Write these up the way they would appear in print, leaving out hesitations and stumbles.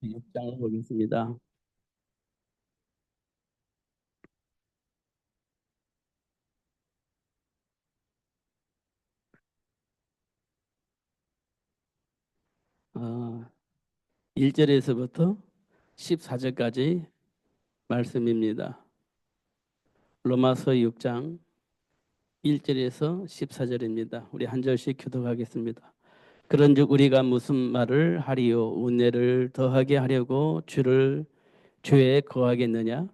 6장을 보겠습니다. 어, 1절에서부터 14절까지 말씀입니다. 로마서 6장 1절에서 14절입니다. 우리 한 절씩 교독하겠습니다. 그런즉 우리가 무슨 말을 하리요? 은혜를 더하게 하려고 주를 죄에 거하겠느냐?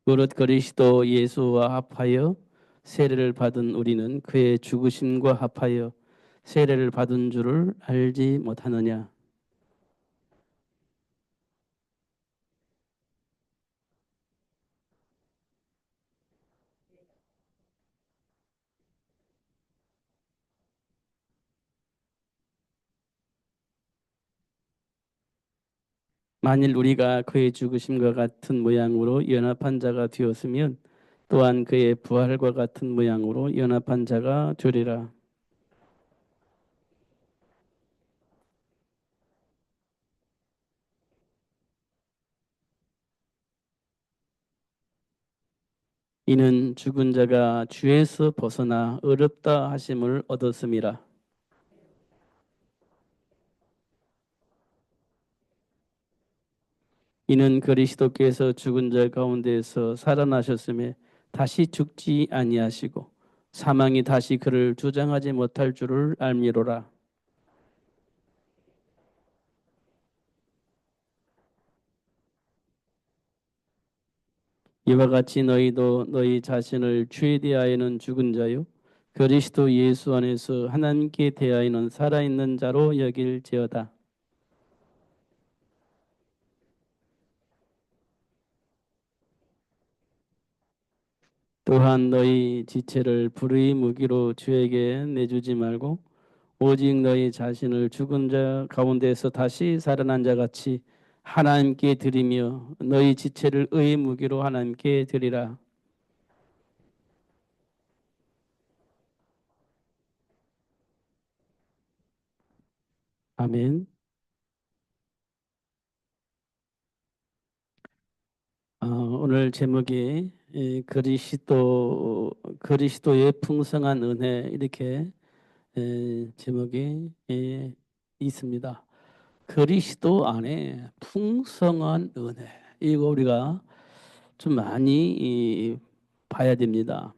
무릇 그리스도 예수와 합하여 세례를 받은 우리는 그의 죽으심과 합하여 세례를 받은 줄을 알지 못하느냐? 만일 우리가 그의 죽으심과 같은 모양으로 연합한 자가 되었으면 또한 그의 부활과 같은 모양으로 연합한 자가 되리라. 이는 죽은 자가 죄에서 벗어나 어렵다 하심을 얻었음이라. 이는 그리스도께서 죽은 자 가운데에서 살아나셨음에 다시 죽지 아니하시고 사망이 다시 그를 주장하지 못할 줄을 알미로라. 이와 같이 너희도 너희 자신을 죄에 대하여는 죽은 자요 그리스도 예수 안에서 하나님께 대하여는 살아있는 자로 여길지어다. 또한 너희 지체를 불의의 무기로 주에게 내주지 말고 오직 너희 자신을 죽은 자 가운데서 다시 살아난 자 같이 하나님께 드리며 너희 지체를 의의 무기로 하나님께 드리라. 아멘. 오늘 제목이 그리스도의 풍성한 은혜 이렇게 제목이 있습니다. 그리스도 안에 풍성한 은혜 이거 우리가 좀 많이 봐야 됩니다.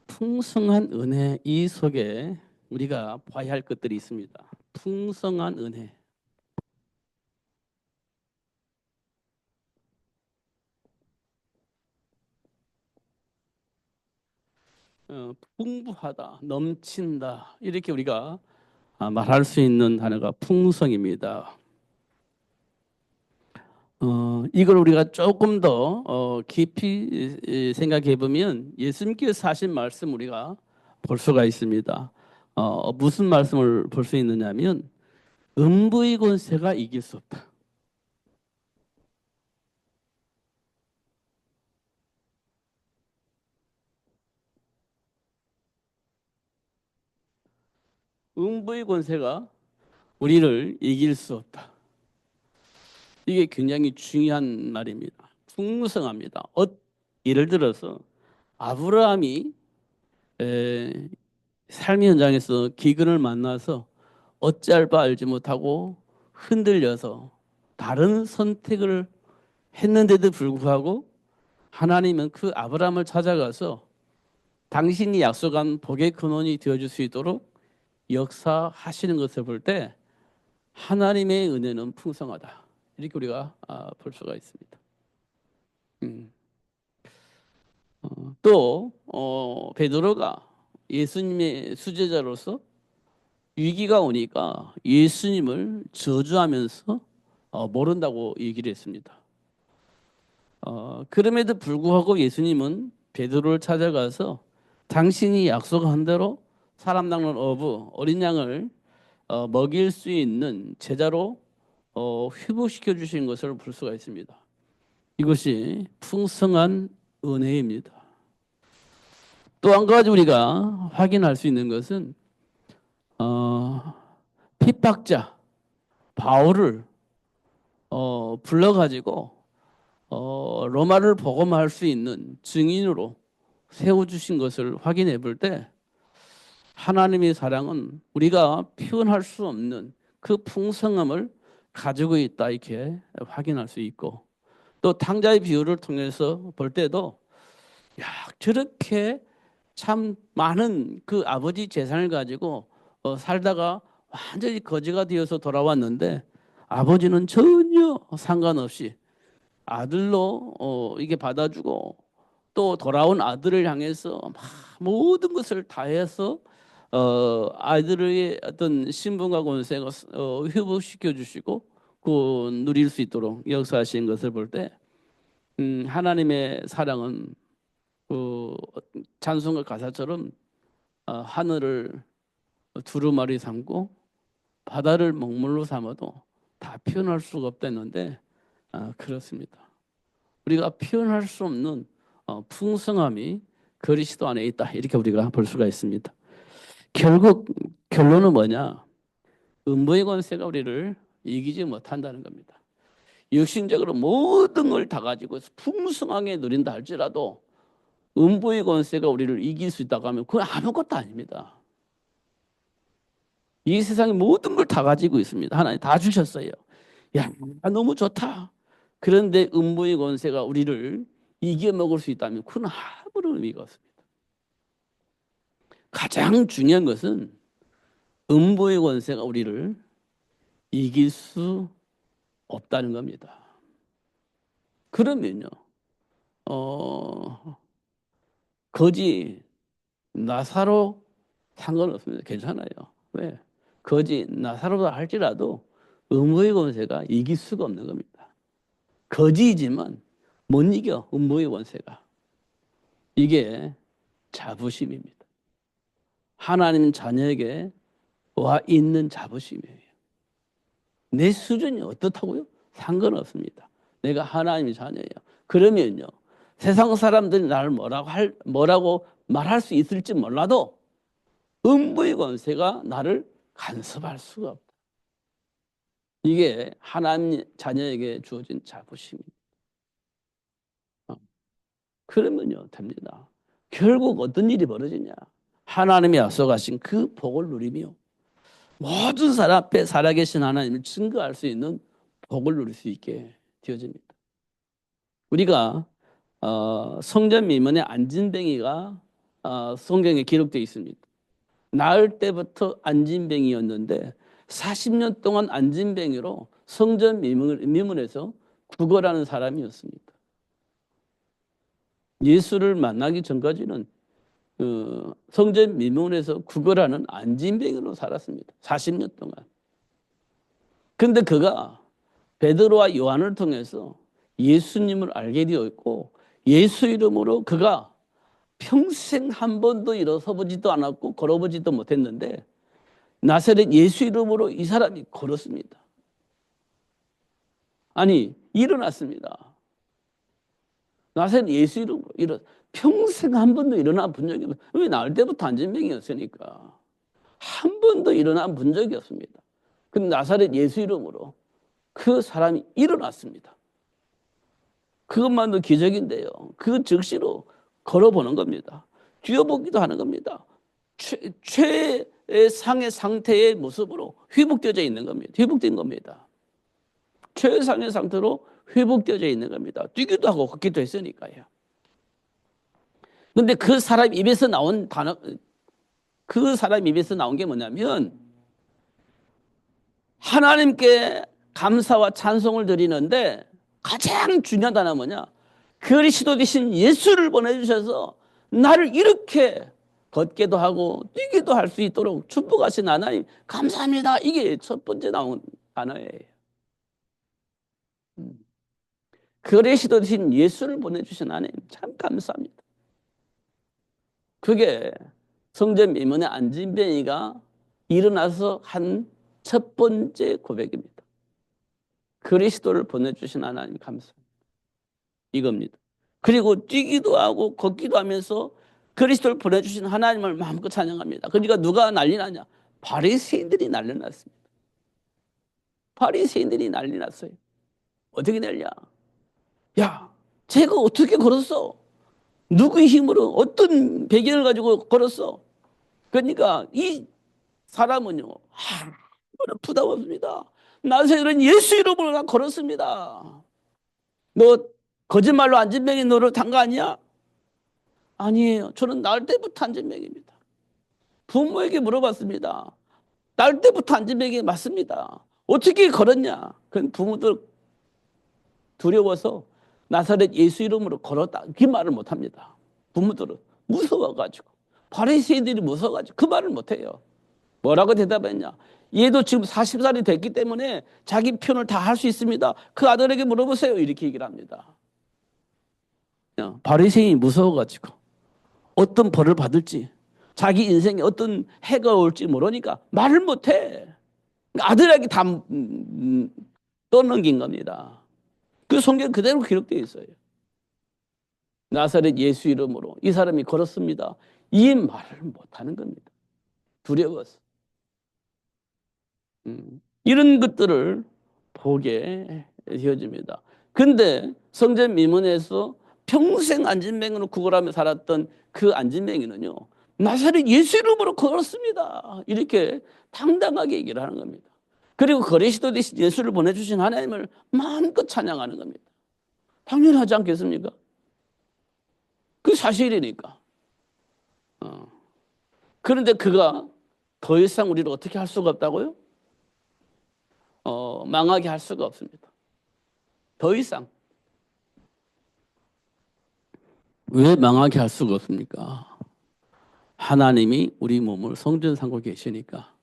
풍성한 은혜 이 속에 우리가 봐야 할 것들이 있습니다. 풍성한 은혜. 풍부하다, 넘친다 이렇게 우리가 말할 수 있는 단어가 풍성입니다. 이걸 우리가 조금 더 깊이 생각해 보면 예수님께서 하신 말씀 우리가 볼 수가 있습니다. 무슨 말씀을 볼 수 있느냐면 음부의 권세가 이길 수 없다. 음부의 권세가 우리를 이길 수 없다. 이게 굉장히 중요한 말입니다. 풍성합니다. 예를 들어서 아브라함이 에, 삶의 현장에서 기근을 만나서 어찌할 바 알지 못하고 흔들려서 다른 선택을 했는데도 불구하고 하나님은 그 아브라함을 찾아가서 당신이 약속한 복의 근원이 되어줄 수 있도록 역사하시는 것을 볼 때 하나님의 은혜는 풍성하다. 이렇게 우리가 볼 수가 있습니다. 음. 또 베드로가 예수님의 수제자로서 위기가 오니까 예수님을 저주하면서 모른다고 얘기를 했습니다. 그럼에도 불구하고 예수님은 베드로를 찾아가서 당신이 약속한 대로 사람 낚는 어부 어린 양을 먹일 수 있는 제자로 회복시켜 주신 것을 볼 수가 있습니다. 이것이 풍성한 은혜입니다. 또 한 가지 우리가 확인할 수 있는 것은 어, 핍박자 바울을 불러가지고 로마를 복음할 수 있는 증인으로 세워주신 것을 확인해 볼 때 하나님의 사랑은 우리가 표현할 수 없는 그 풍성함을 가지고 있다 이렇게 확인할 수 있고 또 탕자의 비유를 통해서 볼 때도 야 저렇게 참 많은 그 아버지 재산을 가지고 살다가 완전히 거지가 되어서 돌아왔는데 아버지는 전혀 상관없이 아들로 이게 받아주고 또 돌아온 아들을 향해서 막 모든 것을 다해서 아이들의 어떤 신분과 권세가 회복시켜 주시고 그 누릴 수 있도록 역사하신 것을 볼 때 하나님의 사랑은 그 찬송가 가사처럼 하늘을 두루마리 삼고 바다를 먹물로 삼아도 다 표현할 수가 없다는데 그렇습니다. 우리가 표현할 수 없는 풍성함이 그리스도 안에 있다 이렇게 우리가 볼 수가 있습니다. 결국 결론은 뭐냐? 음부의 권세가 우리를 이기지 못한다는 겁니다. 육신적으로 모든 걸 다 가지고 풍성하게 누린다 할지라도 음부의 권세가 우리를 이길 수 있다고 하면 그건 아무것도 아닙니다. 이 세상에 모든 걸 다 가지고 있습니다. 하나님 다 주셨어요. 야, 너무 좋다. 그런데 음부의 권세가 우리를 이겨먹을 수 있다면 그건 아무런 의미가 없습니다. 가장 중요한 것은 음부의 권세가 우리를 이길 수 없다는 겁니다. 그러면요, 거지 나사로 상관없습니다. 괜찮아요. 왜? 거지 나사로다 할지라도 음부의 권세가 이길 수가 없는 겁니다. 거지이지만 못 이겨 음부의 권세가. 이게 자부심입니다. 하나님 자녀에게 와 있는 자부심이에요. 내 수준이 어떻다고요? 상관없습니다. 내가 하나님의 자녀예요. 그러면요, 세상 사람들이 나를 뭐라고 말할 수 있을지 몰라도 음부의 권세가 나를 간섭할 수가 없다. 이게 하나님 자녀에게 주어진 자부심입니다. 그러면요, 됩니다. 결국 어떤 일이 벌어지냐? 하나님이 약속하신 그 복을 누리며 모든 사람 앞에 살아계신 하나님을 증거할 수 있는 복을 누릴 수 있게 되어집니다. 우리가 성전 미문의 안진뱅이가 성경에 기록되어 있습니다. 나을 때부터 안진뱅이였는데 40년 동안 안진뱅이로 성전 미문에서 구걸하는 사람이었습니다. 예수를 만나기 전까지는 성전 미문에서 구걸하는 안진뱅이로 살았습니다. 40년 동안. 그런데 그가 베드로와 요한을 통해서 예수님을 알게 되었고 예수 이름으로 그가 평생 한 번도 일어서 보지도 않았고 걸어보지도 못했는데 나사렛 예수 이름으로 이 사람이 걸었습니다. 아니 일어났습니다. 나사렛 예수 이름으로 평생 한 번도 일어나 본 적이 없어요. 왜 나을 때부터 안진뱅이였으니까 한 번도 일어나 본 적이 없습니다. 근데 나사렛 예수 이름으로 그 사람이 일어났습니다. 그것만도 기적인데요. 그 즉시로 걸어보는 겁니다. 뛰어보기도 하는 겁니다. 최상의 상태의 모습으로 회복되어져 있는 겁니다. 회복된 겁니다. 최상의 상태로 회복되어져 있는 겁니다. 뛰기도 하고 걷기도 했으니까요. 그런데 그 사람 입에서 나온 단어, 그 사람 입에서 나온 게 뭐냐면 하나님께 감사와 찬송을 드리는데 가장 중요한 단어는 뭐냐? 그리스도 되신 예수를 보내주셔서 나를 이렇게 걷게도 하고 뛰기도 할 수 있도록 축복하신 하나님 감사합니다. 이게 첫 번째 나온 단어예요. 그리스도 되신 예수를 보내주신 하나님 참 감사합니다. 그게 성전 미문의 안진뱅이가 일어나서 한 첫 번째 고백입니다. 그리스도를 보내주신 하나님 감사합니다. 이겁니다. 그리고 뛰기도 하고 걷기도 하면서 그리스도를 보내주신 하나님을 마음껏 찬양합니다. 그러니까 누가 난리 나냐? 바리새인들이 난리 났습니다. 바리새인들이 난리 났어요. 어떻게 되냐? 야, 쟤가 어떻게 걸었어? 누구의 힘으로 어떤 배경을 가지고 걸었어? 그러니까 이 사람은요, 아무런 부담 없습니다. 나사렛은 예수 이름으로 나 걸었습니다. 너 거짓말로 안진뱅이 노릇 한 거 아니야? 아니에요. 저는 날 때부터 안진뱅이입니다. 부모에게 물어봤습니다. 날 때부터 안진뱅이 맞습니다. 어떻게 걸었냐? 그건 부모들 두려워서 나사렛 예수 이름으로 걸었다. 그 말을 못합니다. 부모들은 무서워가지고. 바리새인들이 무서워가지고 그 말을 못해요. 뭐라고 대답했냐? 얘도 지금 40살이 됐기 때문에 자기 표현을 다 할 수 있습니다. 그 아들에게 물어보세요. 이렇게 얘기를 합니다. 바리새인이 무서워가지고 어떤 벌을 받을지, 자기 인생에 어떤 해가 올지 모르니까 말을 못해. 아들에게 다 떠넘긴 겁니다. 그 성경 그대로 기록되어 있어요. 나사렛 예수 이름으로 이 사람이 걸었습니다. 이 말을 못하는 겁니다. 두려워서. 이런 것들을 보게 되어집니다. 근데 성전 미문에서 평생 안진뱅이로 구걸하며 살았던 그 안진뱅이는요, 나사렛 예수 이름으로 걸었습니다. 이렇게 당당하게 얘기를 하는 겁니다. 그리고 그리스도 대신 예수를 보내주신 하나님을 마음껏 찬양하는 겁니다. 당연하지 않겠습니까? 그 사실이니까. 그런데 그가 더 이상 우리를 어떻게 할 수가 없다고요? 망하게 할 수가 없습니다. 더 이상. 왜 망하게 할 수가 없습니까? 하나님이 우리 몸을 성전 삼고 계시니까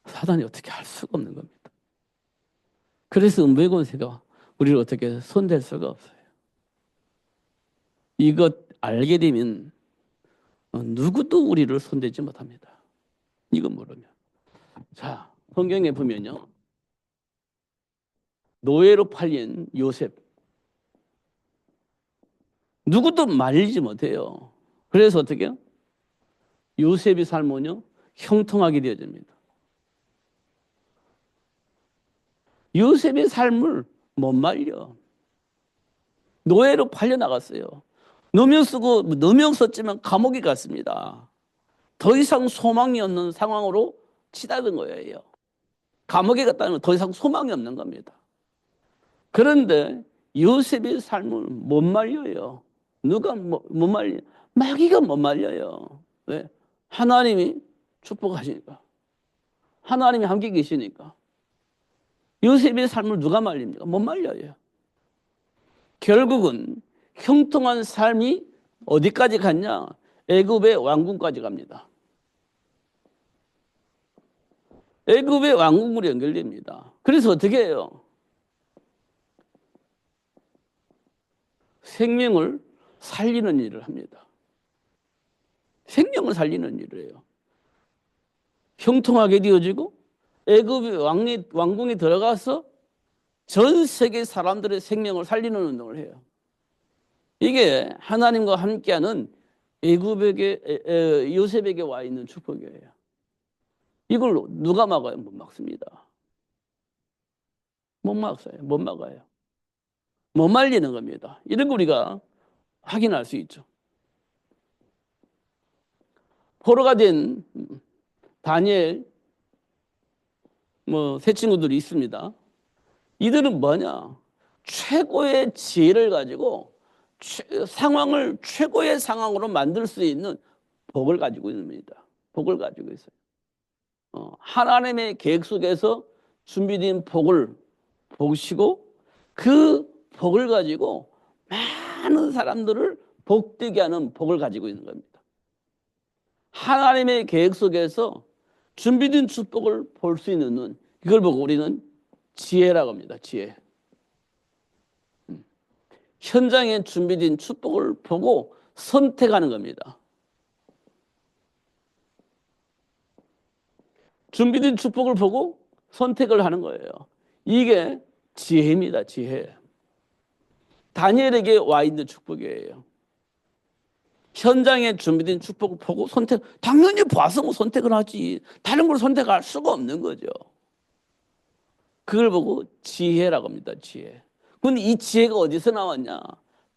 사단이 어떻게 할 수가 없는 겁니다. 그래서 은배권세가 우리를 어떻게 손댈 수가 없어요. 이것 알게 되면 누구도 우리를 손대지 못합니다. 이거 모르면. 자, 성경에 보면요, 노예로 팔린 요셉, 누구도 말리지 못해요. 그래서 어떻게 해요? 요셉의 삶은요, 형통하게 되어집니다. 요셉의 삶을 못 말려. 노예로 팔려나갔어요. 누명 쓰고, 누명 썼지만 감옥에 갔습니다. 더 이상 소망이 없는 상황으로 치닫은 거예요. 감옥에 갔다는 건 더 이상 소망이 없는 겁니다. 그런데 요셉의 삶을 못 말려요. 누가 못 말려? 마귀가 못 말려요. 왜? 하나님이 축복하시니까. 하나님이 함께 계시니까. 요셉의 삶을 누가 말립니까? 못 말려요. 결국은 형통한 삶이 어디까지 갔냐? 애굽의 왕궁까지 갑니다. 애굽의 왕궁으로 연결됩니다. 그래서 어떻게 해요? 생명을 살리는 일을 합니다. 생명을 살리는 일을 해요. 형통하게 되어지고 애굽의 왕궁에 들어가서 전 세계 사람들의 생명을 살리는 운동을 해요. 이게 하나님과 함께하는 애굽에게 요셉에게 와 있는 축복이에요. 이걸 누가 막아요? 못 막습니다. 못 막아요. 못 막아요. 못 말리는 겁니다. 이런 거 우리가 확인할 수 있죠. 포로가 된 다니엘 세 친구들이 있습니다. 이들은 뭐냐? 최고의 지혜를 가지고 상황을 최고의 상황으로 만들 수 있는 복을 가지고 있습니다. 복을 가지고 있어요. 하나님의 계획 속에서 준비된 복을 보시고 그 복을 가지고 많은 사람들을 복되게 하는 복을 가지고 있는 겁니다. 하나님의 계획 속에서 준비된 축복을 볼 수 있는 눈, 이걸 보고 우리는 지혜라고 합니다. 지혜. 현장에 준비된 축복을 보고 선택하는 겁니다. 준비된 축복을 보고 선택을 하는 거예요. 이게 지혜입니다. 지혜. 다니엘에게 와 있는 축복이에요. 현장에 준비된 축복을 보고 당연히 봐서 뭐 선택을 하지. 다른 걸 선택할 수가 없는 거죠. 그걸 보고 지혜라고 합니다. 지혜. 근데 이 지혜가 어디서 나왔냐?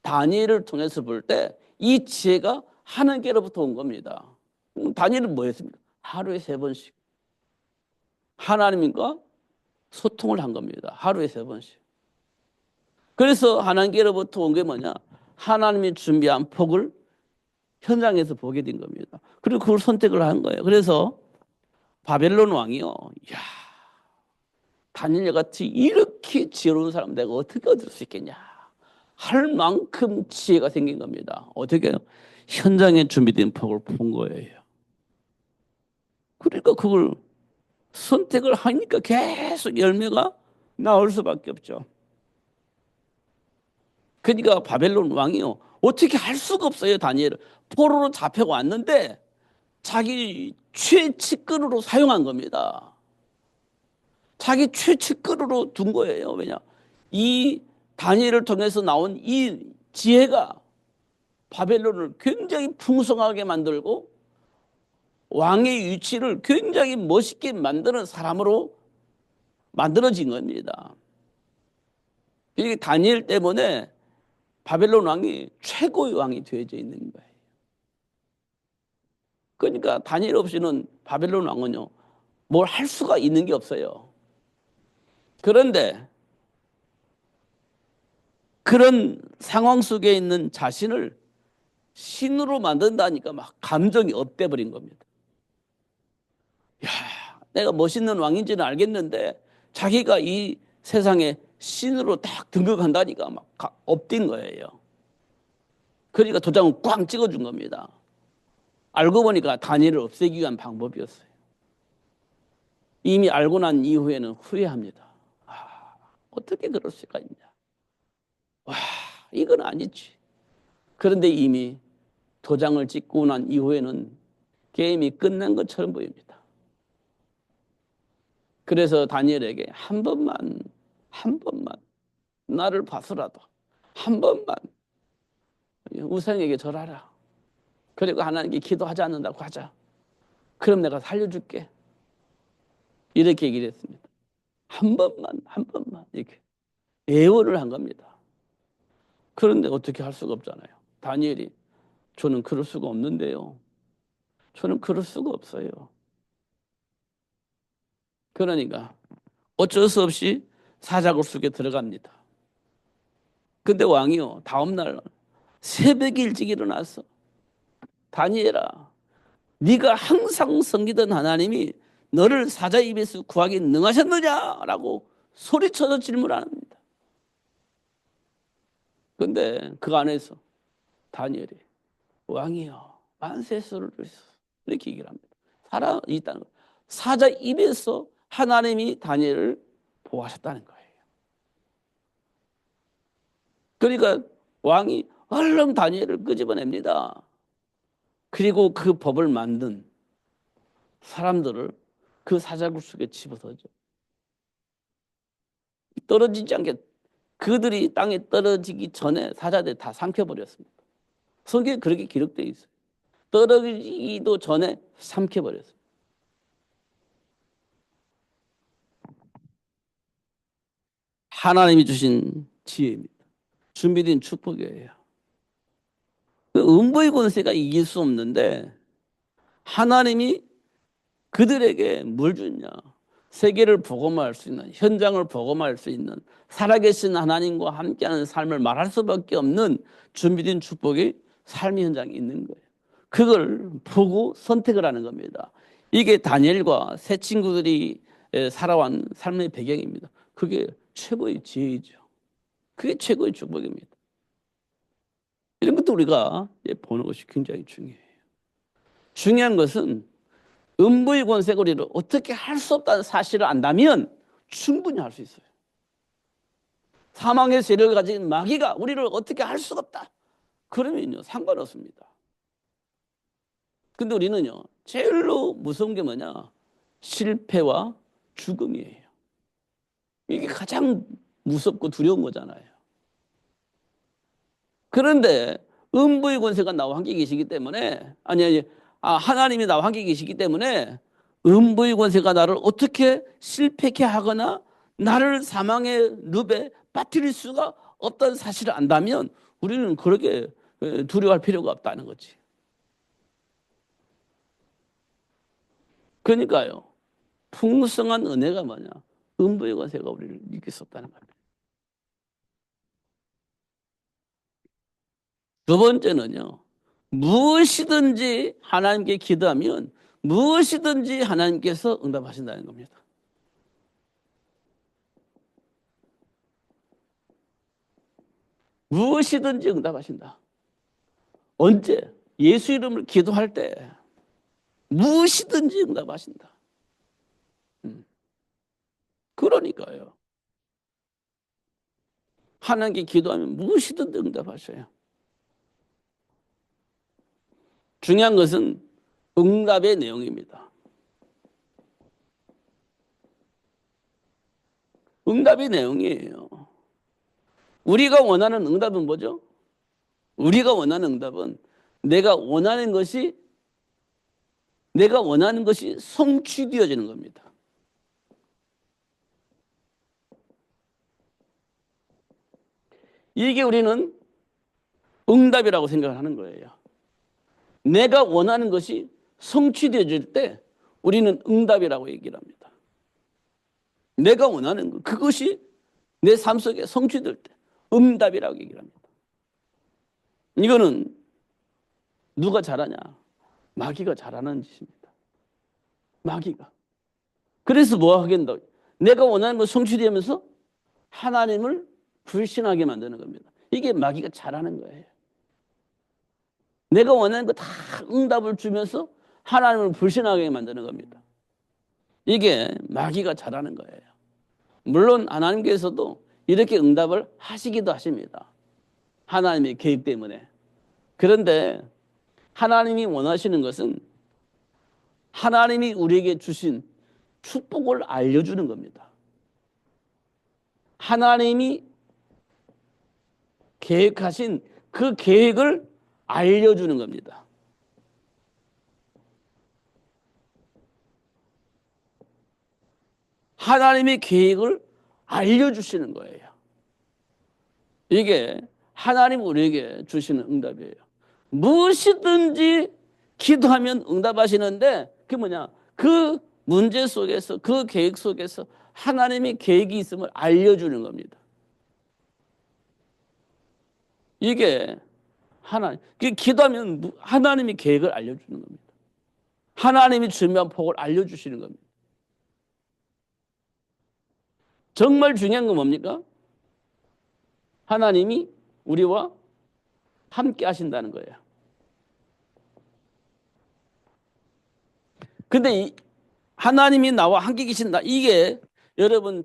다니엘을 통해서 볼 때 이 지혜가 하나님께로부터 온 겁니다. 다니엘은 뭐 했습니까? 하루에 3번씩 하나님과 소통을 한 겁니다. 하루에 3번씩. 그래서 하나님께로부터 온 게 뭐냐? 하나님이 준비한 복을 현장에서 보게 된 겁니다. 그리고 그걸 선택을 한 거예요. 그래서 바벨론 왕이요. 야, 다니엘 같이 이렇게 지혜로운 사람 내가 어떻게 얻을 수 있겠냐 할 만큼 지혜가 생긴 겁니다. 어떻게 현장에 준비된 복을 본 거예요. 그러니까 그걸 선택을 하니까 계속 열매가 나올 수밖에 없죠. 그러니까 바벨론 왕이요. 어떻게 할 수가 없어요. 다니엘을. 포로로 잡혀왔는데 자기 최측근으로 사용한 겁니다. 자기 최측근으로 둔 거예요. 왜냐? 이 다니엘을 통해서 나온 이 지혜가 바벨론을 굉장히 풍성하게 만들고 왕의 위치를 굉장히 멋있게 만드는 사람으로 만들어진 겁니다. 이게 다니엘 때문에 바벨론 왕이 최고의 왕이 되어져 있는 거예요. 그러니까 다니엘 없이는 바벨론 왕은요, 뭘 할 수가 있는 게 없어요. 그런데 그런 상황 속에 있는 자신을 신으로 만든다니까 막 감정이 업돼 버린 겁니다. 야, 내가 멋있는 왕인지는 알겠는데 자기가 이 세상에 신으로 딱 등극한다니까 막 업된 거예요. 그러니까 도장을 꽝 찍어준 겁니다. 알고 보니까 다니엘을 없애기 위한 방법이었어요. 이미 알고 난 이후에는 후회합니다. 아, 어떻게 그럴 수가 있냐. 와, 이건 아니지. 그런데 이미 도장을 찍고 난 이후에는 게임이 끝난 것처럼 보입니다. 그래서 다니엘에게 한 번만 나를 봐서라도 한 번만 우상에게 절하라. 그리고 하나님께 기도하지 않는다고 하자. 그럼 내가 살려줄게. 이렇게 얘기를 했습니다. 한 번만 이렇게 예언을 한 겁니다. 그런데 어떻게 할 수가 없잖아요. 다니엘이 저는 그럴 수가 없는데요. 저는 그럴 수가 없어요. 그러니까 어쩔 수 없이 사자굴 속에 들어갑니다. 근데 왕이요, 다음날 새벽에 일찍 일어나서 다니엘아, 네가 항상 섬기던 하나님이 너를 사자 입에서 구하기 능하셨느냐라고 소리쳐서 질문합니다. 근데 그 안에서 다니엘이 왕이여 만세스를 주소서 이렇게 얘기를 합니다. 살아 있다는 거. 사자 입에서 하나님이 다니엘을 보호하셨다는 거예요. 그러니까 왕이 얼른 다니엘을 끄집어냅니다. 그리고 그 법을 만든 사람들을 그 사자굴 속에 집어넣죠. 떨어지지 않게 그들이 땅에 떨어지기 전에 사자들이 다 삼켜버렸습니다. 성경에 그렇게 기록되어 있어요. 떨어지기도 전에 삼켜버렸습니다. 하나님이 주신 지혜입니다. 준비된 축복이에요. 음부의 권세가 이길 수 없는데 하나님이 그들에게 뭘 주냐? 세계를 복음화할 수 있는, 현장을 복음화할 수 있는, 살아계신 하나님과 함께하는 삶을 말할 수밖에 없는 준비된 축복이 삶의 현장에 있는 거예요. 그걸 보고 선택을 하는 겁니다. 이게 다니엘과 새 친구들이 살아온 삶의 배경입니다. 그게 최고의 지혜이죠. 그게 최고의 축복입니다. 이런 것도 우리가 보는 것이 굉장히 중요해요. 중요한 것은 음부의 권세가 우리를 어떻게 할 수 없다는 사실을 안다면 충분히 할 수 있어요. 사망의 세력을 가진 마귀가 우리를 어떻게 할 수가 없다. 그러면요 상관없습니다. 근데 우리는요 제일로 무서운 게 뭐냐? 실패와 죽음이에요. 이게 가장 무섭고 두려운 거잖아요. 그런데 음부의 권세가 나와 함께 계시기 때문에 하나님이 나와 함께 계시기 때문에 음부의 권세가 나를 어떻게 실패케 하거나 나를 사망의 늪에 빠뜨릴 수가 없다는 사실을 안다면 우리는 그렇게 두려워할 필요가 없다는 거지. 그러니까요. 풍성한 은혜가 뭐냐? 음부의 권세가 우리를 이길 수 없다는 겁니다. 두 번째는요. 무엇이든지 하나님께 기도하면 무엇이든지 하나님께서 응답하신다는 겁니다. 무엇이든지 응답하신다. 언제? 예수 이름을 기도할 때 무엇이든지 응답하신다. 그러니까요. 하나님께 기도하면 무엇이든지 응답하셔요. 중요한 것은 응답의 내용입니다. 응답의 내용이에요. 우리가 원하는 응답은 뭐죠? 우리가 원하는 응답은 내가 원하는 것이 성취되어지는 겁니다. 이게 우리는 응답이라고 생각을 하는 거예요. 내가 원하는 것이 성취되어질 때 우리는 응답이라고 얘기를 합니다. 내가 원하는 것, 그것이 내 삶 속에 성취될 때 응답이라고 얘기를 합니다. 이거는 누가 잘하냐? 마귀가 잘하는 짓입니다. 마귀가. 그래서 뭐 하겠다? 내가 원하는 것 성취되면서 하나님을 불신하게 만드는 겁니다. 이게 마귀가 잘하는 거예요. 내가 원하는 거 다 응답을 주면서 하나님을 불신하게 만드는 겁니다. 이게 마귀가 잘하는 거예요. 물론 하나님께서도 이렇게 응답을 하시기도 하십니다. 하나님의 계획 때문에. 그런데 하나님이 원하시는 것은 하나님이 우리에게 주신 축복을 알려주는 겁니다. 하나님이 계획하신 그 계획을 알려주는 겁니다. 하나님의 계획을 알려주시는 거예요. 이게 하나님 우리에게 주시는 응답이에요. 무엇이든지 기도하면 응답하시는데 그게 뭐냐? 그 문제 속에서 그 계획 속에서 하나님의 계획이 있음을 알려주는 겁니다. 이게 기도하면 하나님의 계획을 알려주는 겁니다. 하나님이 준비한 복을 알려주시는 겁니다. 정말 중요한 건 뭡니까? 하나님이 우리와 함께 하신다는 거예요. 근데 하나님이 나와 함께 계신다. 이게 여러분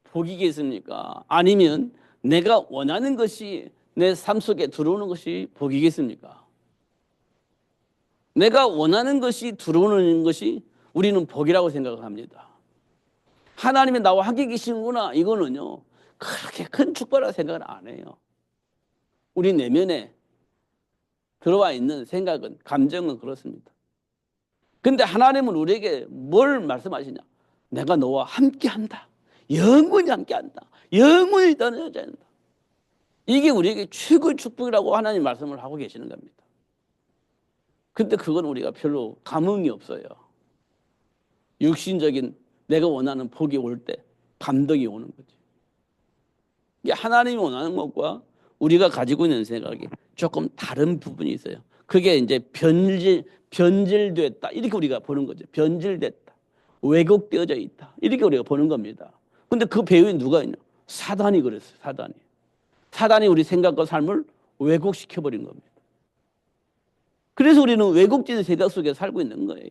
복이겠습니까? 아니면 내가 원하는 것이 내 삶 속에 들어오는 것이 복이겠습니까? 내가 원하는 것이 들어오는 것이 우리는 복이라고 생각을 합니다. 하나님이 나와 함께 계시는구나. 이거는요. 그렇게 큰 축복이라고 생각을 안 해요. 우리 내면에 들어와 있는 생각은, 감정은 그렇습니다. 근데 하나님은 우리에게 뭘 말씀하시냐? 내가 너와 함께 한다. 영원히 함께 한다. 영원히 떠나지 않는다. 이게 우리에게 최고의 축복이라고 하나님 말씀을 하고 계시는 겁니다. 근데 그건 우리가 별로 감흥이 없어요. 육신적인 내가 원하는 복이 올 때 감동이 오는 거지. 이게 하나님이 원하는 것과 우리가 가지고 있는 생각이 조금 다른 부분이 있어요. 그게 이제 변질됐다. 이렇게 우리가 보는 거죠. 변질됐다. 왜곡되어져 있다. 이렇게 우리가 보는 겁니다. 근데 그 배후에 누가 있냐? 사단이 그랬어요. 사단이 우리 생각과 삶을 왜곡시켜버린 겁니다. 그래서 우리는 왜곡된 생각 속에 살고 있는 거예요.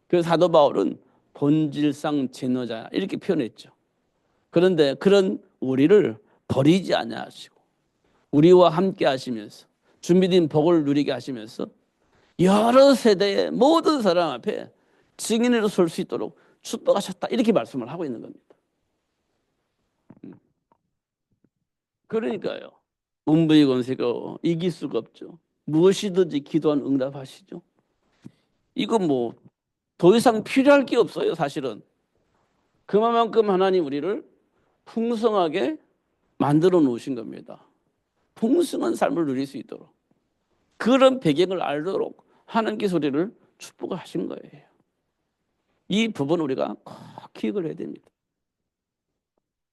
그래서 사도 바울은 본질상 제너자 이렇게 표현했죠. 그런데 그런 우리를 버리지 아니하시고 우리와 함께 하시면서 준비된 복을 누리게 하시면서 여러 세대의 모든 사람 앞에 증인으로 설 수 있도록 축복하셨다. 이렇게 말씀을 하고 있는 겁니다. 그러니까요. 문부의 권세가 이길 수가 없죠. 무엇이든지 기도한 응답하시죠. 이거 뭐 더 이상 필요할 게 없어요, 사실은. 그만큼 하나님 우리를 풍성하게 만들어 놓으신 겁니다. 풍성한 삶을 누릴 수 있도록. 그런 배경을 알도록 하나님께서 우리를 축복하신 거예요. 이 부분 우리가 꼭 기억을 해야 됩니다.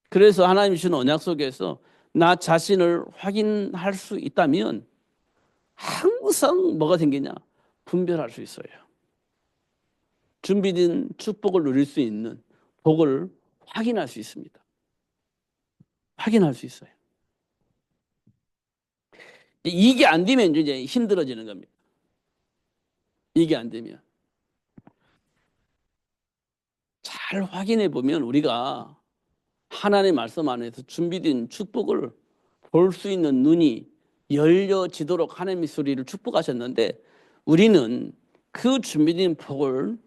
그래서 하나님 주신 언약 속에서 나 자신을 확인할 수 있다면 항상 뭐가 생기냐? 분별할 수 있어요. 준비된 축복을 누릴 수 있는 복을 확인할 수 있습니다. 확인할 수 있어요. 이게 안 되면 이제 힘들어지는 겁니다. 이게 안 되면. 잘 확인해 보면 우리가 하나님의 말씀 안에서 준비된 축복을 볼 수 있는 눈이 열려지도록 하나님의 소리를 축복하셨는데 우리는 그 준비된 복을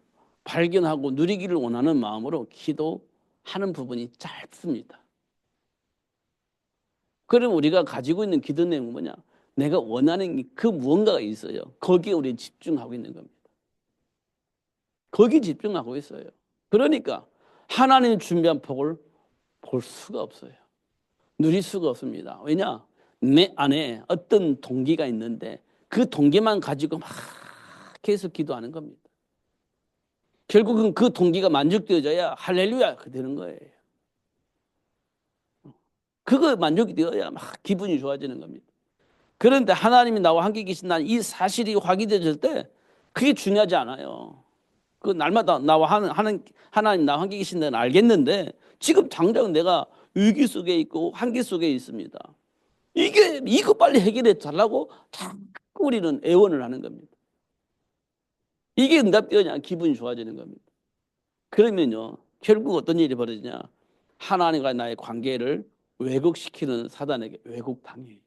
발견하고 누리기를 원하는 마음으로 기도하는 부분이 짧습니다. 그럼 우리가 가지고 있는 기도 내용은 뭐냐? 내가 원하는 그 무언가가 있어요. 거기에 우리 집중하고 있는 겁니다. 거기에 집중하고 있어요. 그러니까 하나님이 준비한 복을 볼 수가 없어요. 누릴 수가 없습니다. 왜냐? 내 안에 어떤 동기가 있는데 그 동기만 가지고 막 계속 기도하는 겁니다. 결국은 그 동기가 만족되어져야 할렐루야 되는 거예요. 그거 만족이 되어야 막 기분이 좋아지는 겁니다. 그런데 하나님이 나와 함께 계신다는 이 사실이 확인되질 때 그게 중요하지 않아요. 그 날마다 나와 하나님 나와 함께 계신다는 알겠는데 지금 당장 내가 위기 속에 있고 한계 속에 있습니다. 이거 빨리 해결해 달라고 자꾸 우리는 애원을 하는 겁니다. 이게 응답되어야 기분이 좋아지는 겁니다. 그러면요 결국 어떤 일이 벌어지냐? 하나님과 나의 관계를 왜곡시키는 사단에게 왜곡당해요.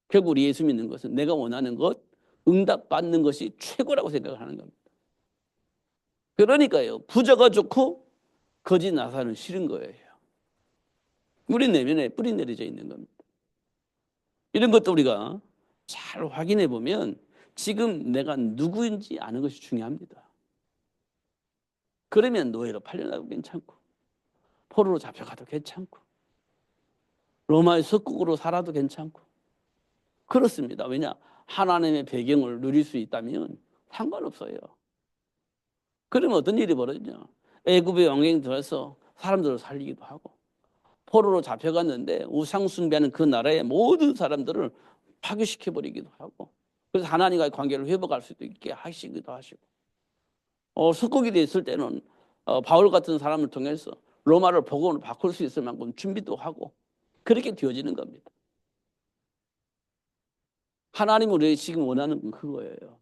결국 우리 예수 믿는 것은 내가 원하는 것 응답받는 것이 최고라고 생각하는 겁니다. 그러니까요 부자가 좋고 거지 나사는 싫은 거예요. 우리 내면에 뿌리 내려져 있는 겁니다. 이런 것도 우리가 잘 확인해 보면 지금 내가 누구인지 아는 것이 중요합니다. 그러면 노예로 팔려나도 괜찮고 포로로 잡혀가도 괜찮고 로마의 석국으로 살아도 괜찮고 그렇습니다. 왜냐? 하나님의 배경을 누릴 수 있다면 상관없어요. 그러면 어떤 일이 벌어지냐? 애굽의 왕궁에 들어서 사람들을 살리기도 하고 포로로 잡혀갔는데 우상 숭배하는 그 나라의 모든 사람들을 파괴시켜버리기도 하고 그래서 하나님과의 관계를 회복할 수도 있게 하시기도 하시고 석국이 됐을 때는 바울 같은 사람을 통해서 로마를 복음으로 바꿀 수 있을 만큼 준비도 하고 그렇게 되어지는 겁니다. 하나님은 우리 지금 원하는 건 그거예요.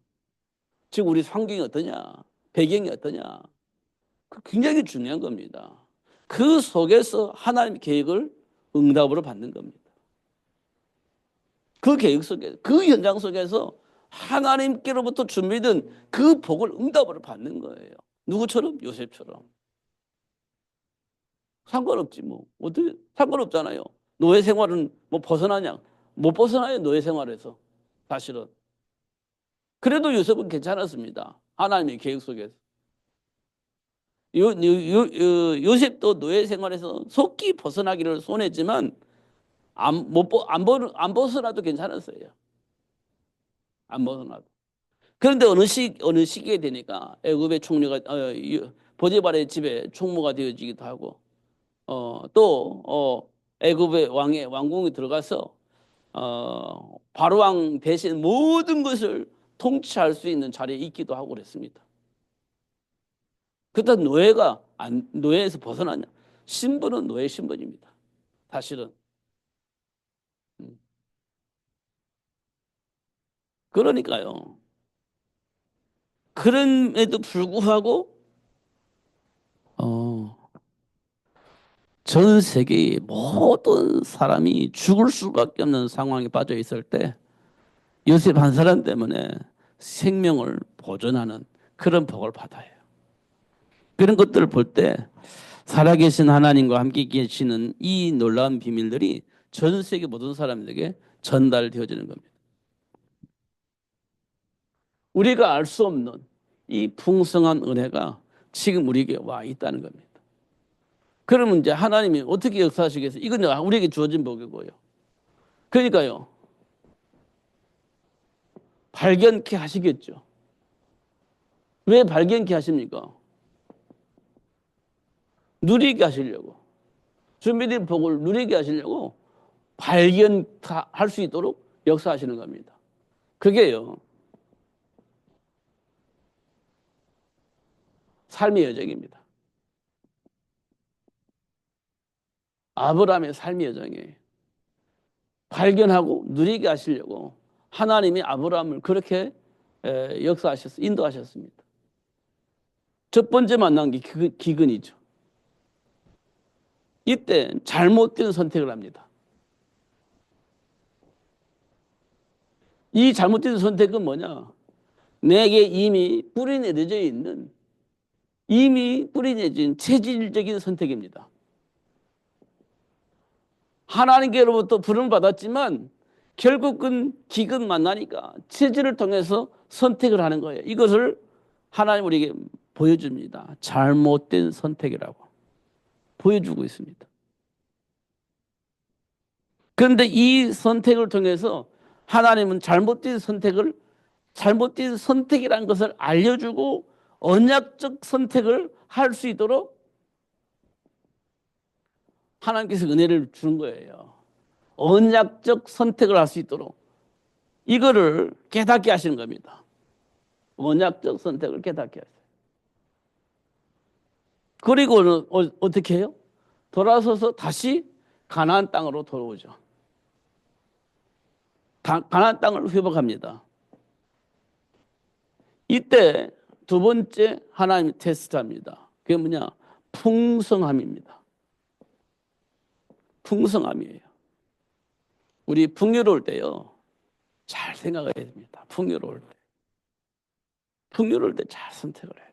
지금 우리 환경이 어떠냐, 배경이 어떠냐, 굉장히 중요한 겁니다. 그 속에서 하나님의 계획을 응답으로 받는 겁니다. 그 계획 속에, 그 현장 속에서 하나님께로부터 준비된 그 복을 응답으로 받는 거예요. 누구처럼? 요셉처럼. 상관없지 뭐. 어떻게 상관없잖아요. 노예 생활은 뭐 벗어나냐? 못 벗어나요, 노예 생활에서. 사실은. 그래도 요셉은 괜찮았습니다. 하나님의 계획 속에서. 요셉도 노예 생활에서 속기 벗어나기를 손했지만 안 벗어나도 괜찮았어요. 안 벗어나도. 그런데 어느 시기에 되니까 애굽의 총리가 보디발의 집에 총무가 되어지기도 하고 또 애굽의 왕의 왕궁에 들어가서 바로 왕 대신 모든 것을 통치할 수 있는 자리에 있기도 하고 그랬습니다. 그때 노예에서 벗어나냐? 신분은 노예 신분입니다. 사실은. 그러니까요. 그럼에도 불구하고 전 세계의 모든 사람이 죽을 수밖에 없는 상황에 빠져 있을 때 요셉 한 사람 때문에 생명을 보존하는 그런 복을 받아요. 그런 것들을 볼 때 살아계신 하나님과 함께 계시는 이 놀라운 비밀들이 전 세계 모든 사람들에게 전달되어지는 겁니다. 우리가 알 수 없는 이 풍성한 은혜가 지금 우리에게 와 있다는 겁니다. 그러면 이제 하나님이 어떻게 역사하시겠어요? 이건 우리에게 주어진 복이고요. 그러니까요, 발견케 하시겠죠. 왜 발견케 하십니까? 누리게 하시려고. 준비된 복을 누리게 하시려고 발견할 수 있도록 역사하시는 겁니다. 그게요, 삶의 여정입니다. 아브라함의 삶의 여정이에요. 발견하고 누리게 하시려고 하나님이 아브라함을 그렇게 인도하셨습니다. 첫 번째 만난 게 기근이죠. 이때 잘못된 선택을 합니다. 이 잘못된 선택은 뭐냐? 내게 이미 뿌리내려져 있는, 이미 뿌리내진 체질적인 선택입니다. 하나님께로부터 부름을 받았지만 결국은 기근 만나니까 체질을 통해서 선택을 하는 거예요. 이것을 하나님 우리에게 보여줍니다. 잘못된 선택이라고 보여주고 있습니다. 그런데 이 선택을 통해서 하나님은 잘못된 선택이라는 것을 알려주고 언약적 선택을 할 수 있도록 하나님께서 은혜를 주는 거예요. 언약적 선택을 할 수 있도록 이거를 깨닫게 하시는 겁니다. 언약적 선택을 깨닫게 하세요. 그리고는 어떻게 해요? 돌아서서 다시 가나안 땅으로 돌아오죠. 가나안 땅을 회복합니다. 이때 두 번째 하나님이 테스트합니다. 그게 뭐냐? 풍성함입니다. 풍성함이에요. 우리 풍요로울 때요, 잘 생각해야 됩니다. 풍요로울 때. 풍요로울 때 잘 선택을 해야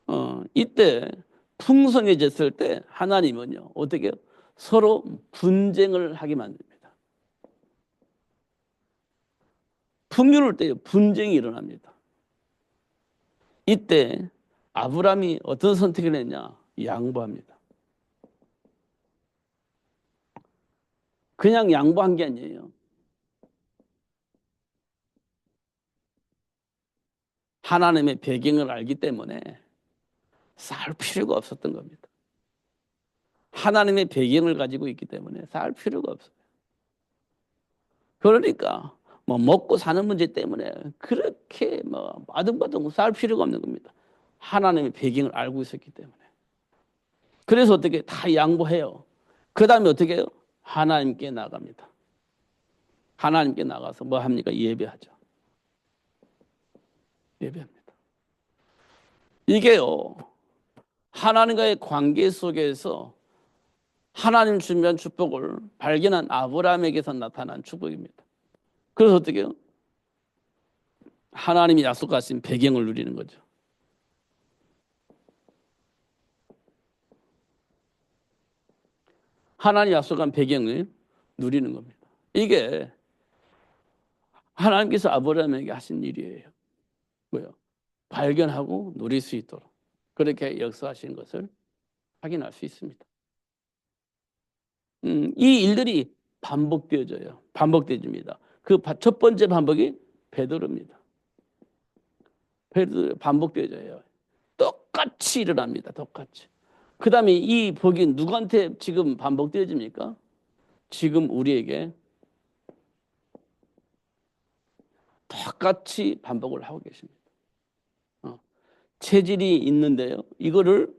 돼요. 이때 풍성해졌을 때 하나님은요, 어떻게 해요? 서로 분쟁을 하게 만듭니다. 풍요로울 때 분쟁이 일어납니다. 이때 아브라함이 어떤 선택을 했냐? 양보합니다. 그냥 양보한 게 아니에요. 하나님의 배경을 알기 때문에 쌓을 필요가 없었던 겁니다. 하나님의 배경을 가지고 있기 때문에 쌓을 필요가 없어요. 그러니까 먹고 사는 문제 때문에 그렇게 아등바등 쌓을 필요가 없는 겁니다. 하나님의 배경을 알고 있었기 때문에. 그래서 어떻게 다 양보해요. 그 다음에 어떻게 해요? 하나님께 나갑니다. 하나님께 나가서 뭐 합니까? 예배하죠. 예배합니다. 이게요, 하나님과의 관계 속에서 하나님 주면 축복을 발견한 아브라함에게서 나타난 축복입니다. 그래서 어떻게 해요? 하나님이 약속하신 배경을 누리는 거죠. 하나님 약속한 배경을 누리는 겁니다. 이게 하나님께서 아브라함에게 하신 일이에요. 뭐요? 발견하고 누릴 수 있도록 그렇게 역사하시는 것을 확인할 수 있습니다. 이 일들이 반복되어져요. 반복되어집니다. 그 첫 번째 반복이 베드로입니다. 베드로 반복되어져요. 똑같이 일어납니다. 똑같이. 그 다음에 이 복이 누구한테 지금 반복되어집니까? 지금 우리에게 똑같이 반복을 하고 계십니다. 체질이 있는데요, 이거를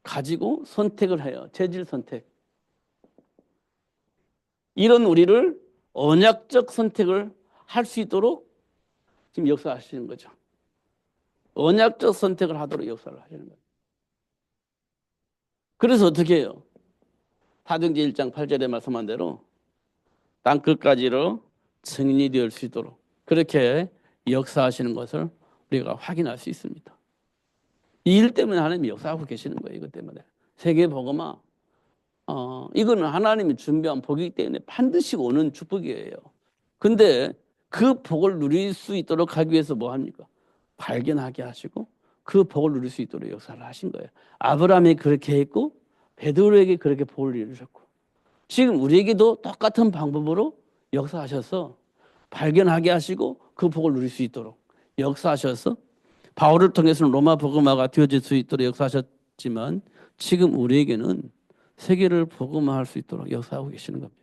가지고 선택을 해요. 체질 선택. 이런 우리를 언약적 선택을 할 수 있도록 지금 역사하시는 거죠. 언약적 선택을 하도록 역사를 하시는 거예요. 그래서 어떻게 해요? 사도행전 1장 8절에 말씀한 대로 땅 끝까지로 증인이 될 수 있도록 그렇게 역사하시는 것을 우리가 확인할 수 있습니다. 이 일 때문에 하나님이 역사하고 계시는 거예요. 이것 때문에 세계 복음화 이거는 하나님이 준비한 복이기 때문에 반드시 오는 축복이에요. 근데 그 복을 누릴 수 있도록 하기 위해서 뭐 합니까? 발견하게 하시고 그 복을 누릴 수 있도록 역사를 하신 거예요. 아브라함이 그렇게 했고 베드로에게 그렇게 복을 이루셨고 지금 우리에게도 똑같은 방법으로 역사하셔서 발견하게 하시고 그 복을 누릴 수 있도록 역사하셔서 바울을 통해서는 로마 복음화가 되어질 수 있도록 역사하셨지만 지금 우리에게는 세계를 복음화할 수 있도록 역사하고 계시는 겁니다.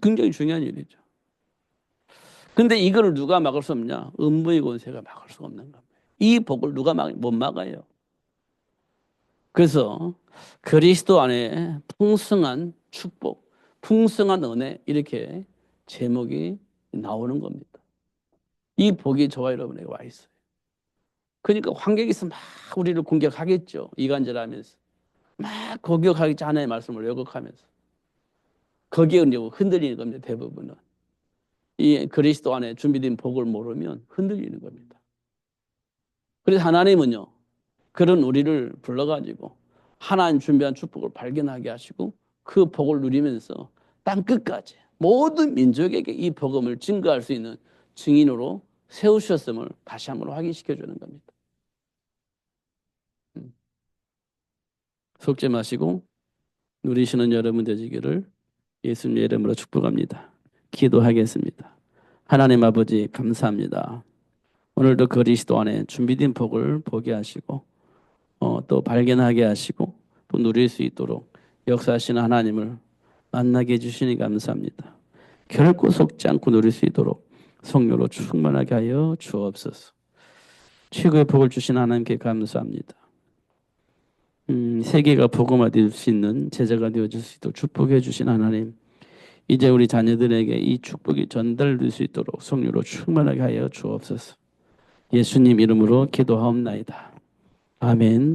굉장히 중요한 일이죠. 근데 이거를 누가 막을 수 없냐? 음부의 권세가 막을 수가 없는 겁니다. 이 복을 누가 못 막아요. 그래서 그리스도 안에 풍성한 축복, 풍성한 은혜 이렇게 제목이 나오는 겁니다. 이 복이 저와 여러분에게 와 있어요. 그러니까 환경이 있으면 막 우리를 공격하겠죠. 이간질하면서. 막 공격하겠죠. 하나님의 말씀을 왜곡하면서. 거기에 이제 흔들리는 겁니다. 대부분은. 이 그리스도 안에 준비된 복을 모르면 흔들리는 겁니다. 그래서 하나님은요. 그런 우리를 불러가지고 하나님 준비한 축복을 발견하게 하시고 그 복을 누리면서 땅 끝까지 모든 민족에게 이 복음을 증거할 수 있는 증인으로 세우셨음을 다시 한번 확인시켜 주는 겁니다. 속지 마시고 누리시는 여러분 되시기를 예수님의 이름으로 축복합니다. 기도하겠습니다. 하나님 아버지 감사합니다. 오늘도 그리스도 안에 준비된 복을 보게 하시고 또 발견하게 하시고 또 누릴 수 있도록 역사하시는 하나님을 만나게 해주시니 감사합니다. 결코 속지 않고 누릴 수 있도록 성령으로 충만하게 하여 주옵소서. 최고의 복을 주신 하나님께 감사합니다. 세계가 복음화될 수 있는 제자가 되어줄 수 있도록 축복해 주신 하나님, 이제 우리 자녀들에게 이 축복이 전달될 수 있도록 성령으로 충만하게 하여 주옵소서. 예수님 이름으로 기도하옵나이다. 아멘.